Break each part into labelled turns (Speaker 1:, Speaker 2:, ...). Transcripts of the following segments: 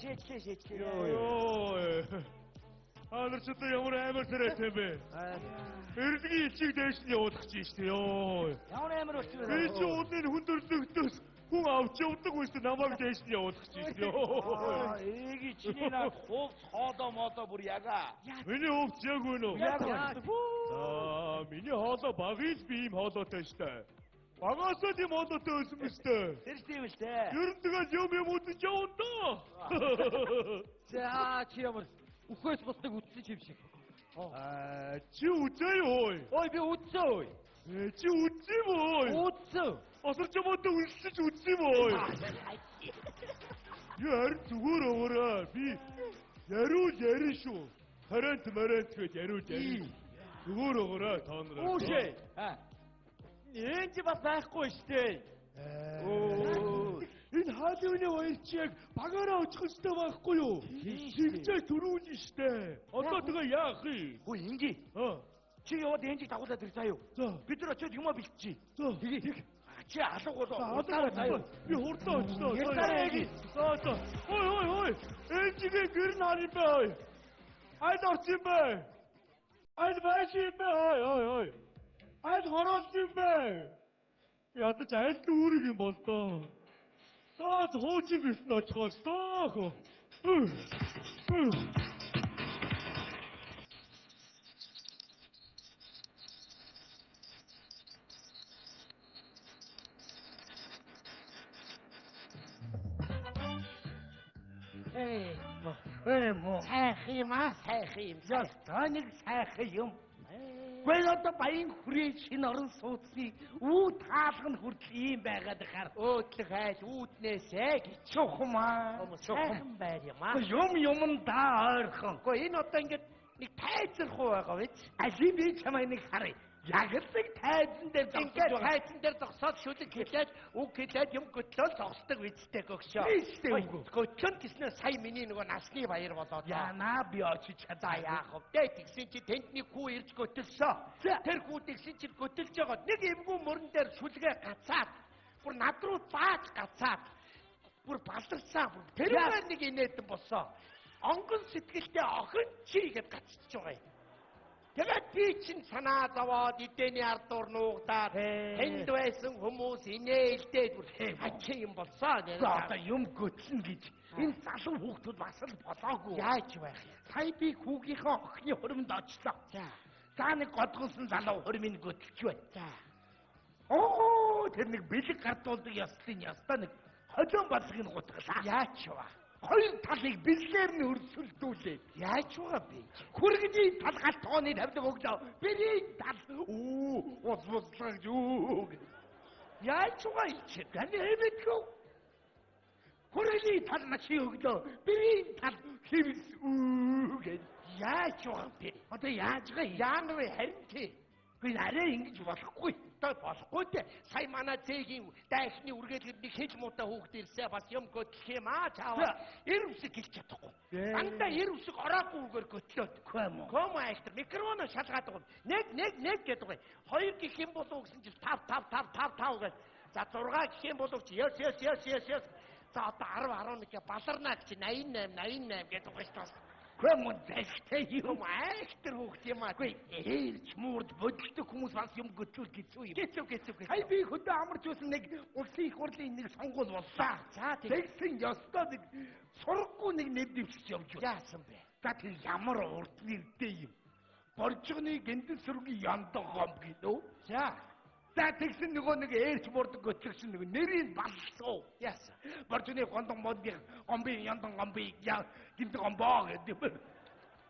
Speaker 1: шээчлээ.
Speaker 2: Йоо. Аадар ч одоо ямар амар тариатай юм бэ? Эрдгийн элчийг дээш нь явуулах чинь шүү дээ. Йоо.
Speaker 1: Ямар амар болчих вэ?
Speaker 2: Би чи уудын хүндрэлтөөс хүн авч явдаг байсан намайг дээш нь явуулах чинь шүү дээ.
Speaker 1: Эegi чиний наад хувц хоолоо молоо бүр ягаа.
Speaker 2: Миний хувц яг үнэ үү?
Speaker 1: Яг.
Speaker 2: Миний хоолоо багից би ийм хоолойтой шүү дээ. Багасаа тийм хоолойтой байсан мэт дээ.
Speaker 1: Тэр тийм л дээ.
Speaker 2: Ер нь тэгэл юм үзэж явна доо.
Speaker 3: За чи ямар үхээс бусдаг үтсэн юм шиг.
Speaker 2: Чи үзээ юу?
Speaker 3: Ой би үтсэн ой.
Speaker 2: Чи үзээ юм уу?
Speaker 3: Үтсэн.
Speaker 2: Осор чамаатай үлсэж үзээ юм уу? Яар зүгээр өгөрөө. Би ярина шүү. Тарант гэд яриул. Зүгээр өгөрөө тоонроо.
Speaker 3: Үушээ. Энд чи бас байхгүй штэ.
Speaker 2: Энэ хаалны баярчийг багаараа очих ёстой байхгүй юу? Тэгжээ төрүүлнэ штэ. Одоо тэгээ яах юм?
Speaker 1: Хөө инги. Чи яваад энжиг дагуулад ир заяа. Бид нар очиод юмаа бэлтчихье.
Speaker 2: Тэгээ.
Speaker 1: Чи алга болоо.
Speaker 2: Одоо заяа. Би хурдан очлоо. Ой. Энжигээ гэр нь харин бай. Айд орчих юм бай. Айд байшин бай. Ой. Айд хороолч юм бай. Ядаж аль үүрэг юм бол доо. Саад хуучин гэсэн очихоос доо.
Speaker 1: Сайх юм. Ястаа нэг сайхан юм. Гэхдээ одоо баян хүрээ шинэ орон сууцны үүд хаалга нь хүртэл ийм байгаад хар. Өөдлөх айл үүднээсээ гिचухмаа. Сайхан байр юм аа. Юмдаа ойрхон. Гэхдээ энэ одоо ингээд нэг тайзрах байгаа биз? Алив би чамайг нэг харъя. Яг л нэг тайзан дээр зогсож байгаа. Тайзан дээр зогсоод шүлэг хэлээд үг хэлээд юм готлол зогсдог бидтэй гөгшөө. Готлон гэснээр сая миний нөгөө насны баяр болоод. Яна би очиж чадаа яах вэ? Тэгсэн чи тэнд нэг хүү ирж готөлсөө. Тэр хүү тэгсэн чи готөлж байгаа. Нэг эвгүй мөрөн дээр шүлгээ гацаад бүр над руу зааж гацаад бүр баларсаа. Тэр нэг инээдэн босоо. Онгон сэтгэлтэй охин чи гэд гацчих байгаа юм. Тэгээд би чинь санаа зовоод эдэний ардуур нуугдаад тэнд байсан хүмүүс инээлдээд бүр хачи юм болсоо. Одоо юм göтлэн гэж энэ залуу хүүхдүүд бас л болоогүй. Яаж байх юм? Сая би хүүгийнхээ охины хуримд очлоо. За нэг годгонсон залуу хуримыг göтлж байна. Тэр нэг бэлэг гардуулдаг ястаа нэг холион балгыг гутглаа. Яаж вэ? Хоёр талыг бэлгээр нь өрсөлдүүлээ. Яаж байгаа бэ? Хүргэний тал галт тооны тавьдаг өглөө. Бэрийн тал ууслаг юу. Яаж байгаа юм чи? Гэнэ хэвэтгэв. Хүргэний тал начи өглөө. Бэрийн тал хэвс гэж. Яаж байгаа бэ? Одоо яаж байгаа яанав харин тий. Би арай ингэж болохгүй. Болохгүй дээ. Сая манай зээгийн дайхны үргэлгэр нэг хэл муутай хүүхд ирсээ бас юм göтлөх юм аа чааваа. Эр үсэг хэлж чадахгүй. Дандаа эр үсэг ороагүйгээр göтлөөд. Комо айхтар микрофоно шалгаад байгаа. Нэг гэдэг бай. Хоёр гэх юм болов гэсэн чинь 5 гэж. За 6 гэх юм болов чи ёс. За одоо 10 11 баларнаа гэж 88 гэдэг байгаа шүү дээ. Көмөн зэхтэй юм айхтар хүүхд юм аа. Ээлж муурд бодолдог хүмүүс бас юм göтлүүл гэсэн юм. Гэцүү. Хай би хөдөө амарч байсан нэг улсын их хурлын нэг сонгуул боллоо. За тэгсэн ёстой нэг сургаггүй нэг нэв дэвшиж явж байна. Яасан бэ? За тэр ямар урд нэртэй юм. Боржгоны гэндэт сүргийн яндан гом гинөө. За тэгсэн нөгөө нэг ээлж муурд göтлөгсөн нэг нэрийг баллуу. Яасан? Боржгоны гомбын яндан гомбын гиндэг гомбоо гэдэг.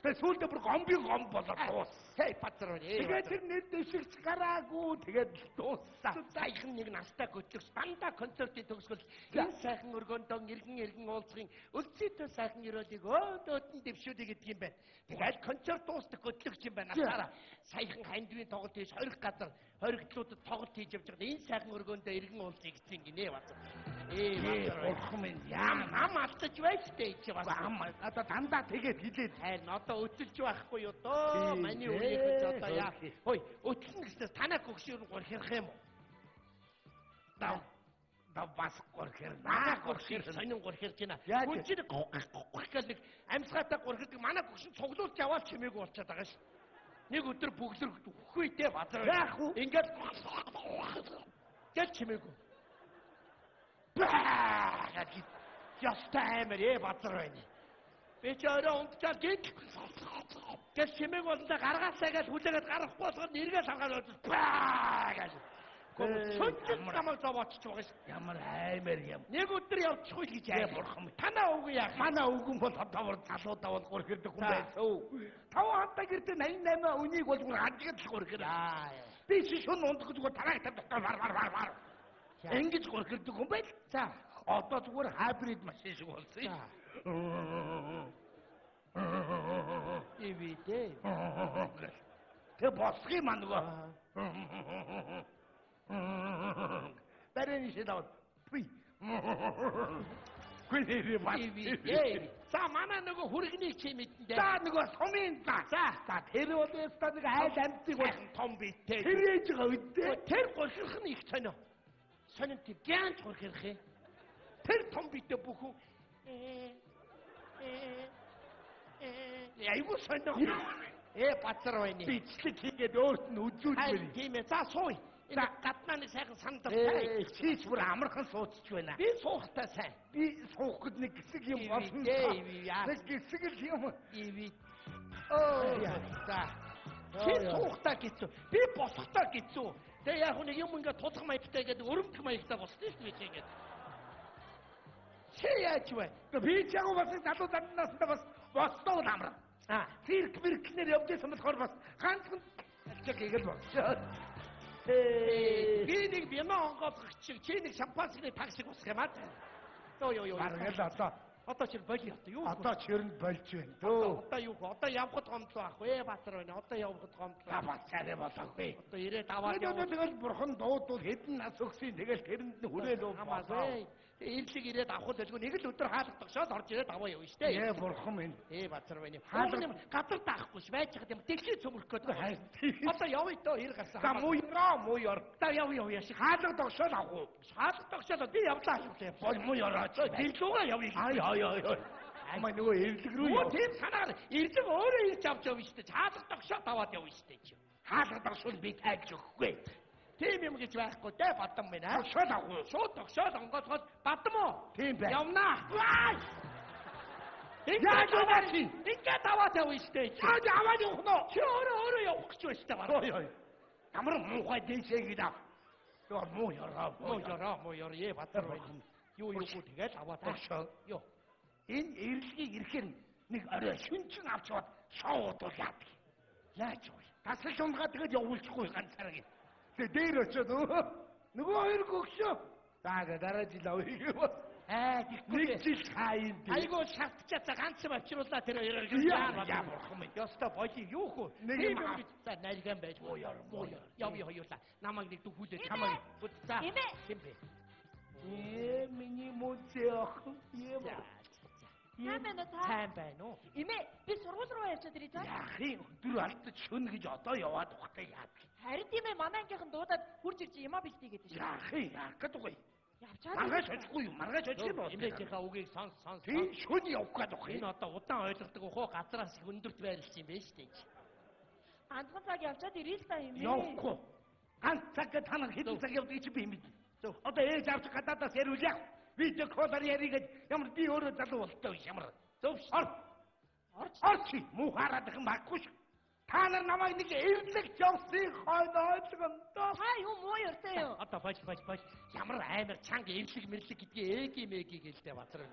Speaker 1: Тэр сүүлдээ бүр гом болоод дуус. Сэй патрон. Тэгээд тэр нэр дэвшигч гараагүй. Тэгээд дууссан. Сайхан нэг настай göтлөгч дандаа концертын төгсгөл энэ сайхан өргөндөө иргэн уулзахын өлцөөтэй сайхан өрөөлийг өөдөөдөн дэвшүүлээ гэдэг юм байна. Тэгээд концерт дуустах göтлөгч юм байна. Насаараа сайхан хандвийн тоглолт хийж хорих газар хоригдлуудад тоглолт хийж явж байгаа. Энэ сайхан өргөндөө иргэн уулзъя гэсэн гинэ бас. Бурхан минь яам алдаж байж тээ чи бас. Одоо дандаа тэгээд хилээд хайр одоо өтөлж байхгүй юу доо. Маний үеийг одоо яа. Хөөе, өтөлнө гэснээр танаа гөгшөөр гур хэрх юм уу? бас гурхэр
Speaker 3: Манай
Speaker 1: наа
Speaker 3: гурхийг сонин гурхирж байна.
Speaker 1: Яаж вэ?
Speaker 3: Гүнжид гэх амьсгаатай гурхирдаг манай гүшин цуглуулж яваал чимээгүй болчиход байгаа ш. Нэг өдөр бүглэр үхвэйтэй базар.
Speaker 1: Яах вэ?
Speaker 3: Ингээд гэл чимээгүй. Гэж ястай амир базар байна. Би ч өөрөө унтчаад гэл чимээг болондоо гаргаасаа гэж хүлээгээд гарахгүй болохоор нэргээ салгаад гэж. Сүнжил намайг зовоочч байгаа ш.
Speaker 1: Ямар аймаар юм.
Speaker 3: Нэг өдөр явчихгүй л гэж яа бурхан. Танаа үгүй яах.
Speaker 1: Манай өвгөн бол одоогор залуудаа бол гурхирдаг хүн байсан үү? 5 хантаа гэртээ 88 үнийг бол бүр хажигд л гурхир. Би шишүүн ундах зүгээр тарааг тавьдаг вар. Ингэж гурхирдаг хүн байл.
Speaker 3: За
Speaker 1: Одоо зүгээр хайбрид машин шиг болсон юм.
Speaker 3: ивидэ.
Speaker 1: Тэ босх юм нөгөө. Барин шидав. Пи. Гүнэрэ бат.
Speaker 3: ивидэ. За манай нөгөө хүрэгний чи мэдэн.
Speaker 1: За нөгөө сумын за тэр бол өстө нэг айл амьтыг бол
Speaker 3: том битээ.
Speaker 1: тэр ээж байгаа үдээ.
Speaker 3: Тэр гурхирх нь их сонио. Сонин тийм гянч гурхирх юм. Тэр том битээ бүхүү. Айгуу сонио. Бацар байна.
Speaker 1: Бичлэг хийгээд өөрт нь үзүүлмээр.
Speaker 3: Тийм ээ. За сууя. Энэ гаднаа нэг сайхан сандал
Speaker 1: Ээ чийч бүр амархан суудчих байна.
Speaker 3: Би суухтай сайн.
Speaker 1: Би суух гэд нэг хэсэг юм болсон. Нэг хэсэг л юм.
Speaker 3: Иви.
Speaker 1: За.
Speaker 3: Чи суухтай гэсэн. Би босохтой гэсэн. Тэгээ яг нэг юм ингээд тулах маягтай гэдэг өрөмтг маягтай болсон шүү дээ ингээд. Чи яаж вэ?
Speaker 1: Би ч яг бас залуу замнаас бас бостоо амраа. Цирк мэркнэр явжсэн болохоор бас ганцхан ачиг хийгээл болчихоо.
Speaker 3: Би нэг бяма онгоцох чиг чи нэг шампанскны таксиг усах юм аа. Йоо.
Speaker 1: Баргал
Speaker 3: Одоо чи боли одоо юу?
Speaker 1: одоо чирэнд болж байна.
Speaker 3: Одоо юу? Одоо явхад гомдлоо ахгүй баатар байна. Одоо явхад гомдлоо.
Speaker 1: Бас царай болоогүй.
Speaker 3: Одоо ирээд аваад яваа.
Speaker 1: Тэгэл бурхан дуудвал хэдэн нас өгсөн тэгэл тэрэнд нь хүлээл
Speaker 3: хамаасай. Ирлэг ирээд авах дэлгүй нэг л өдөр хаалгах төгшөөд орж ирээд аваа явна штэ.
Speaker 1: Бурхан минь.
Speaker 3: Баатар байна. Хаалга газар даахгүй ш. Байж хад юм дэлхий цөмөрөх гээд. Одоо явъя тоо хэр гарсан.
Speaker 1: За муу ёр.
Speaker 3: Та явъя ши.
Speaker 1: Хаалга тогшоод авах уу?
Speaker 3: Хаалга төгшөөд би явлаа шүү.
Speaker 1: Бол муу ёрооч.
Speaker 3: Дэлгүүгээ явъя.
Speaker 1: Амаа нөгөө эрлэг рүү
Speaker 3: Оо тийм санаагаар эрлэг өөрөө ирж авч явна штэ. Хаалга төгшөөд аваад явна штэ чи.
Speaker 1: хаалга тогшвол би тайлж өгөхгүй.
Speaker 3: Тийм юм гэж байхгүй те бадам байна.
Speaker 1: Тогшоод авах уу?
Speaker 3: Шууд тогшоод онгоцгоод бадам уу?
Speaker 1: Тийм бай.
Speaker 3: Явнаа.
Speaker 1: Яаж яваа чи?
Speaker 3: Ингээд аваад явна штэ.
Speaker 1: Яаж аваад явах нь?
Speaker 3: Чи өөрөө явах гэж байна штэ баг.
Speaker 1: Ямар муухай дэшээ гэдэг. Юу муу
Speaker 3: Муу ёроо бадам байна. Юу тэгээд аваад
Speaker 1: тогшоо.
Speaker 3: Юу.
Speaker 1: Энэ эрлэгийг ирэхээр нэг орой шүнчин авч яваад шоудул яадаг. Яаж вэ? Таслал унгаа тэгээд явуулчихгүй ганцаараа гэ. Тэгээ дээр очиод нөгөө хоёр гөгшөө. За дараа жил авъя. Нэг жил хаин дээ.
Speaker 3: Айгуу шатчаа ганц авчруулаа тэр хоёроо.
Speaker 1: Яа бурхан минь.
Speaker 3: Яста боли юу хөө.
Speaker 1: Нэг юм
Speaker 3: за нариган байж. Мууяр. Явъя хоёулаа. Намайг нэг дөхүүлээ.
Speaker 4: Чамайг
Speaker 3: бүтцаа. Хэмбэ.
Speaker 1: Миний мөцөөх.
Speaker 4: Сайн байна уу та?
Speaker 3: Сайн байна уу?
Speaker 4: Имээ би сургууль руу явчихад ирээ за.
Speaker 1: Яахын өдөр алдаж шүн гэж одоо яваад ухтай яадаг.
Speaker 4: Харин тийм ээ манай ангийнхан дуудаад хурж ирж юмаа бэлтий гэдэг шүү.
Speaker 1: Яахын яах гэдэг вэ?
Speaker 4: Явчаад.
Speaker 1: Маргааш очихгүй юу? Маргааш очих юм уу?
Speaker 3: Имээжийнхаа үгийг сонс.
Speaker 1: Тийм шүн явах гэдэг вэ?
Speaker 3: Энэ одоо удаан ойлгодог ухуу газраас их өндөрт байрлсан юм байна шүү дээ.
Speaker 4: Ганцхан цаг явчаад ирээ л та имээ.
Speaker 1: Явахгүй. Ганц цаг та нар хэдэн цаг явдаг чи би мэд. Одоо ээж авч гадаадаас ярил яах? Видео колоор яригээд ямар би өөрөө залуу болтой биш ямар. Зөвш. Орч. Муу хараад их баггүй шүү. Та нар намайг нэг эрлэгч явсан хойно ойлгондоо.
Speaker 4: Та юу муу ярьсан юу?
Speaker 3: Одоо бач. Ямар амар чанга эрлэг мэрлэг гэдгийг эги гэлтэй батраа.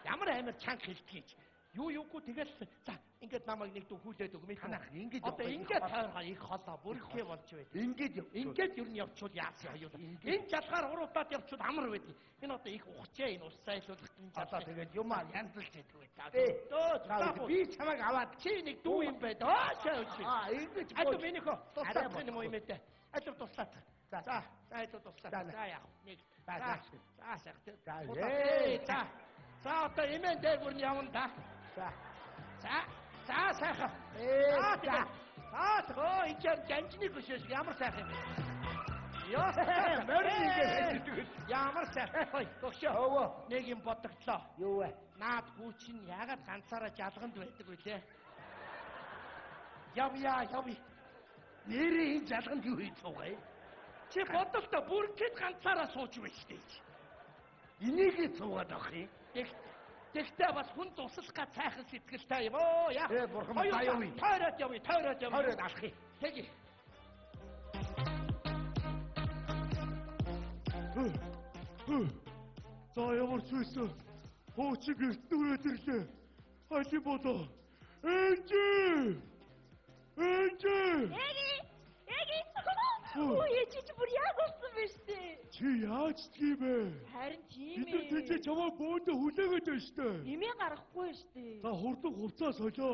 Speaker 3: Ямар амар чанга хэлтгийч. Юугүй тэгэл за ингээд намайг нэг дөхүүлээд өгмэй.
Speaker 1: Танах ингэж
Speaker 3: одоо ингээд тойргоо их холоо бүрхээ болж байд. Ингээд юу нь явчвал яасан аюул. Энэ жалгаар уруудаад явчвал амар байд. Энэ одоо их ухчээ энэ ус сайлуулах юм
Speaker 1: одоо тэгээд юм янзлж идэх үү.
Speaker 3: Дөө
Speaker 1: би чамайг аваад
Speaker 3: чи нэг дүү юм байд. Аашаа.
Speaker 1: Ингэж
Speaker 3: ато минийхөө тусаад юм уу юмэтэй. Ато тусаад. За ато тусаад. За яах. Нэг. За одоо имэн дээгүр нь явна да. За сайхан. За тэгөө ичээр жанжны хөшөөс ямар сайхан юм бэ? Яа, морин ингээд ямар сайхан. Төгшөө нэг юм бодогдлоо.
Speaker 1: Юу вэ?
Speaker 3: Наад гүү чинь ягаад ганцаараа жалганд байдаг вэ те? Явъя.
Speaker 1: Нэрийн жалганд юу хийж суугай?
Speaker 3: Чи бодолтой бүрчэд ганцаараа сууж байна шүү дээ.
Speaker 1: Энийг суугаад авах юм.
Speaker 3: Тэгтээ бас хүн туслах цайхан сэтгэлтэй юм оо яа.
Speaker 1: Бурхан баяа юу?
Speaker 3: Тойроод явъя.
Speaker 1: Тойроод алах юм.
Speaker 3: Тэгье.
Speaker 2: За ямар ч байсан хуучин гэрт нүрээд ирлээ. Хажи бодоо. Энжи!
Speaker 4: Эги. Ой, чи бүр яг болсон биз дээ.
Speaker 2: Чи яаж тгийм бэ?
Speaker 4: Харин тийм
Speaker 2: Бид
Speaker 4: ээ.
Speaker 2: тэр чамаа бөөндө хүлээгээд байна штэ.
Speaker 4: Имээ гарахгүй шүү дээ.
Speaker 2: За хурдан хувцас солио.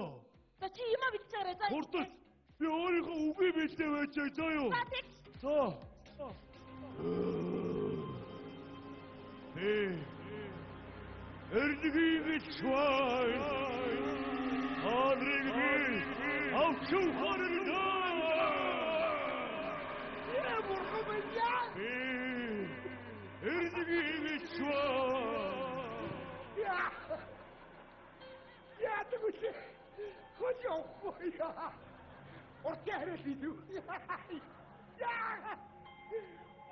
Speaker 4: За чи имаа битцээрээ за.
Speaker 2: Хурдан би өөрийнхөө үгүй бэлдээ байж заа юу.
Speaker 4: За тэг.
Speaker 2: За. Эрдгийг чвай. Ариг авчуу хорно.
Speaker 1: Бурхан баяа.
Speaker 2: Эрдгийг чвай.
Speaker 1: Яа тэгвэл хожоо. Орчаарай бидүү. Яа.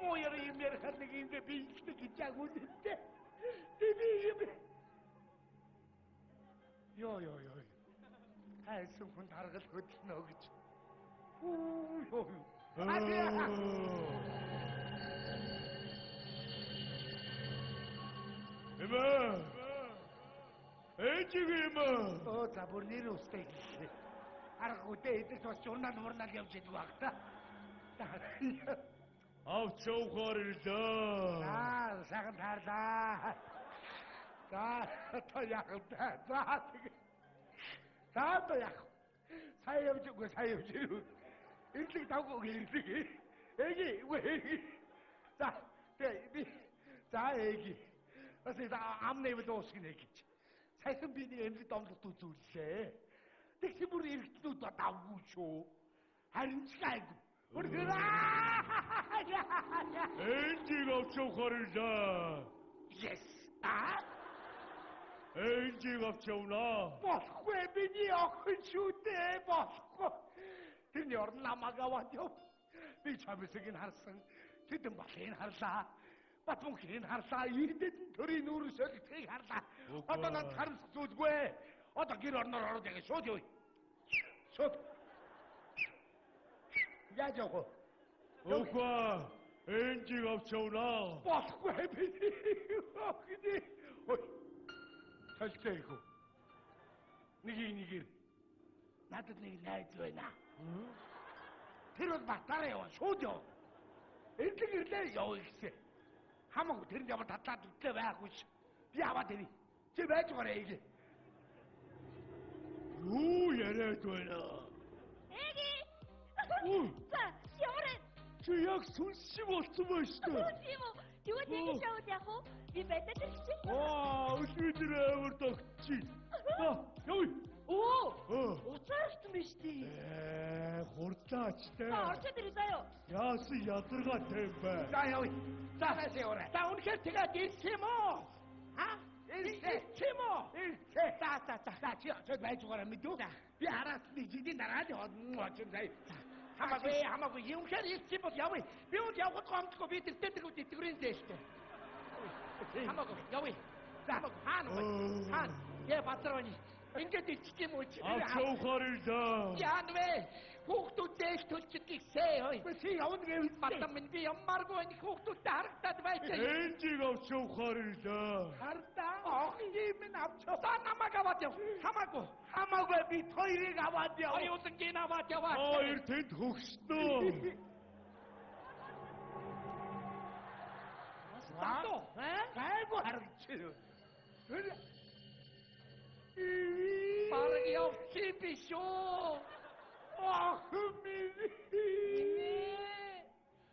Speaker 1: Моёр юм ярих нэг юм би их гэж агуулдээ. Би. Йоо. Хайсан хүн даргал хөдлөнө гэж. Юу.
Speaker 2: Эма. Эжигэм.
Speaker 1: За бүр нэр устай гэлээ. Аргуудээ эдээс бас журнал явж идэг баг та.
Speaker 2: Авчуу хорилоо.
Speaker 1: Сайхан таарлаа. За яах вэ? За яах. Сая явж ирв. Эрлэг давгүй эрлэг. Эги үгүй. За би эги. Бас амны бэлуус гинэ гэж. Сайхан биний эмнэлэг домлолт үзүүллээ. Тэгс бүр эргэтнүүд давгүй шүү. Харин ч гайгүй.
Speaker 2: Энжиг авчуу хорилоо.
Speaker 1: Yes.
Speaker 2: Энжиг авчуунаа.
Speaker 1: Болохгүй миний охин шүү дээ. Болохгүй. Тэрний орн намайг аваад яв. Би чамсыг харсан. Тэдэн балыг харлаа. Батмунхийг харлаа. Ирдэдэн төрийн нүүр солилцыг харлаа. Одоо над харамсах зүйлгүй. Одоо гэр орноор ороод яг шууд юу. Шууд. Яаж явах вэ?
Speaker 2: Охва, энжиг авчуунаа.
Speaker 1: Болохгүй би. Ой. Талтай их үү? Нэгийг. Надад нэг найз байна. Тэр бол батараа яваа шууд яв. Эрлэг ирлээ яваа гэсэн. Хамаагүй тэрэнд ямар татлаад үтлээ байхгүй ш. Би аваад ирье. Чи байж гараа ийг.
Speaker 2: Юу яриад байна?
Speaker 4: Эги.
Speaker 2: Ой.
Speaker 4: За, ямар
Speaker 2: Чи яг сүнс шиг болсон байна шүү дээ.
Speaker 4: тийм үү? Тэгвэл нэг шоуд яах вэ? Би байтад ирчих.
Speaker 2: Өшөөдөр амар тогтчих. Явъя.
Speaker 4: Уцаарсан биз дээ.
Speaker 2: Хурдлаач те.
Speaker 4: Орчод ирээ заяа.
Speaker 2: Яасан ядаргаатай юм бэ?
Speaker 1: За явъя. За яваарай.
Speaker 3: За үнэхээр тэгээд ирсэн юм уу? Ирсэн юм уу?
Speaker 1: За чи очоод байж байгаа мэдүү. Би араас нэг жилийн дараа л яваад зай.
Speaker 3: Хамаагүй юмхээр ирсэн бол явъя. Би үл явах гомдохгүй би тэртээ тэтгэврийн зээлтэй. Хамаагүй явъя. Хаана? Я бадрооны. Ингээд иччих юм уу чи?
Speaker 2: Авчуу хорилоо.
Speaker 3: Яан вэ? Хүүхдүүд дээш төлчих гисээ ой.
Speaker 1: Чи явна гэвэл
Speaker 3: Батам минь би ямаргүй энэ хүүхдүүдтэй харагдаад байж.
Speaker 2: Энжиг авчуу хорилоо.
Speaker 1: хардаа. Охин минь авчаа.
Speaker 3: Та намайг аваад яв.
Speaker 1: Хамаагүй би хоёрыг аваад яв.
Speaker 3: Хоёулын гин аваад яваа.
Speaker 2: Хоёр тэнд хөгснөө.
Speaker 3: Тато,
Speaker 1: Гайгүй харагч.
Speaker 3: Бараг явчих бишөө.
Speaker 1: Охин минь.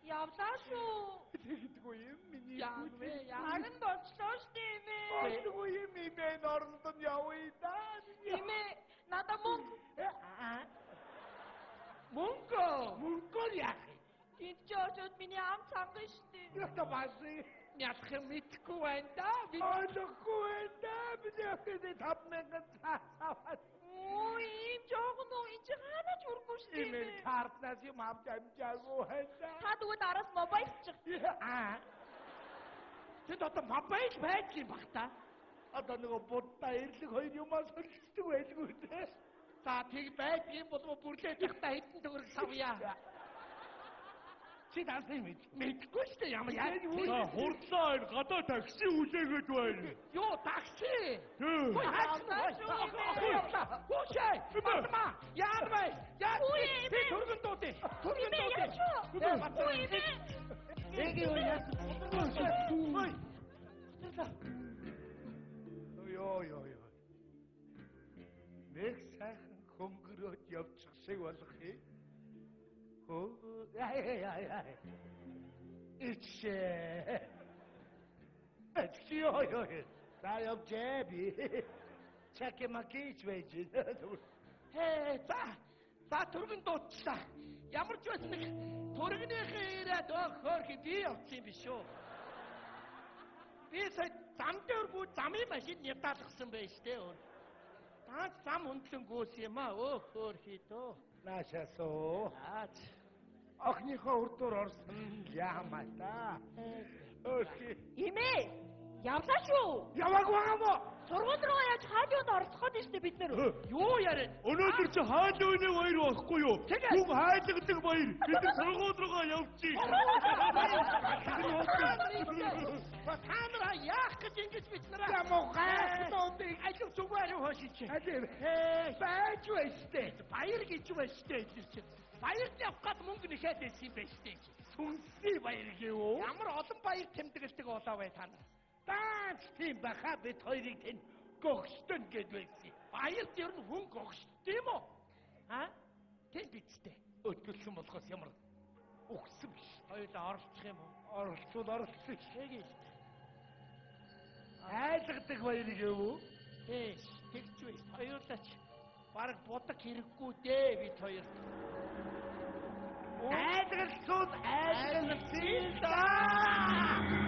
Speaker 4: Явлаа шүү.
Speaker 1: Тэгдэггүй юм миний.
Speaker 3: Яан вэ?
Speaker 4: Харин болчлоо шүү дээ.
Speaker 1: Тэгдэггүй юм имэн орондон явъя даа.
Speaker 4: Имээ надад мөнгө.
Speaker 1: Мөнгө яах вэ?
Speaker 4: Энд ч очоод миний ам цанган штэ.
Speaker 1: Яста баасан.
Speaker 3: Ялах юм мэдхгүй байна да. Би
Speaker 1: Ойлгохгүй байна да. Миний охины 5,000 цаас аваад.
Speaker 4: Ой, ийм жоохон уу энэ чи ханаач үргүй штэ.
Speaker 1: Имэл картнаас юм авч амжаагүй байна.
Speaker 4: Та тэгвэл араас мобайл чих.
Speaker 1: Аа.
Speaker 3: тэнд одоо мобайл байж юм бах та.
Speaker 1: Одоо нөгөө будаа ирлэг хоёр юмаа солилцдог байлгүй дээ.
Speaker 3: За тэг байдгийн болов бүрлээж явахдаа хэдэн төгрөг савья.
Speaker 1: Чи дансыг
Speaker 3: Мэдхгүй шүү дээ ямар яаж
Speaker 2: За хурдлаа энэ гадаа такси үлээгээд байна.
Speaker 3: Юу такси.
Speaker 2: Тий.
Speaker 3: Ой хаач. Хөөшэй. Батма. Яармай. Яа.
Speaker 4: Ой,
Speaker 3: Би түргэн дуудъя. Түргэн
Speaker 4: Имэ
Speaker 3: дуудъя.
Speaker 4: яач вэ? Ой, имэ.
Speaker 1: Эгэ яа. Ой. Ой. Нэг сайхан хөнгөрөөд явчих шиг болох юм. Хөө. Яа. Ичээ. Ой. За явжээ би. Чакемакич байж.
Speaker 3: Хээ за түргэн дуудчихлаа. Ямар ч байсан нэг түргэнийхээ ирээд хөөхи би явсан биш үү. Би сая зам дээргүй замын машин ятаалгсан байж тээ өө. Та зам өндлөнгөөс юм аа хөөхи дөө.
Speaker 1: Наашасоо.
Speaker 3: Аач.
Speaker 1: Охныхоо урдуур орсон яамаа та. Окей.
Speaker 4: Имэ. Явлаа шүү.
Speaker 1: Яваг байгаа мó.
Speaker 4: Сургууль руу яаж хаалууд оролцох гээд штэ бид нар.
Speaker 3: Юу яриад?
Speaker 2: Өнөөдөр чи хаалууны баяр байхгүй юу?
Speaker 3: Тэгээ.
Speaker 2: Хүн хайлагдаг баяр. Бид нар сургууль руугаа явчих.
Speaker 3: Та нараа яах гэж ингэж бид нараа
Speaker 1: Ямаа гайхтоодыг
Speaker 3: ажил зүгээр хөөшич.
Speaker 1: алив. Байж байстэй.
Speaker 3: Баяр гэж байштэй гэж чи. Баярт явах гад мөнгө нэхээд байсан юм байна штэ.
Speaker 1: Сүнсний баяр гэв.
Speaker 3: Ямар олон баяр тэмдэглэдэг болоо бай та нар.
Speaker 1: Таач тийм баха бид хоёрыг тэн гогштон гэд байсан.
Speaker 3: Баярт ер нь хүн гогшд юм уу? Аа? Тэнд бицтэй.
Speaker 1: Өдгөлсөн болохоос ямар өгсөн биш.
Speaker 3: Хоёулаа оролцох юм уу?
Speaker 1: Оролцсон.
Speaker 3: Тэгийг.
Speaker 1: Айлгадаг баяр гэв.
Speaker 3: Ээш, тэгж вэ. Хоёулаач бараг будаг хэрэггүй дээ бид хоёр.
Speaker 1: Айлгалсан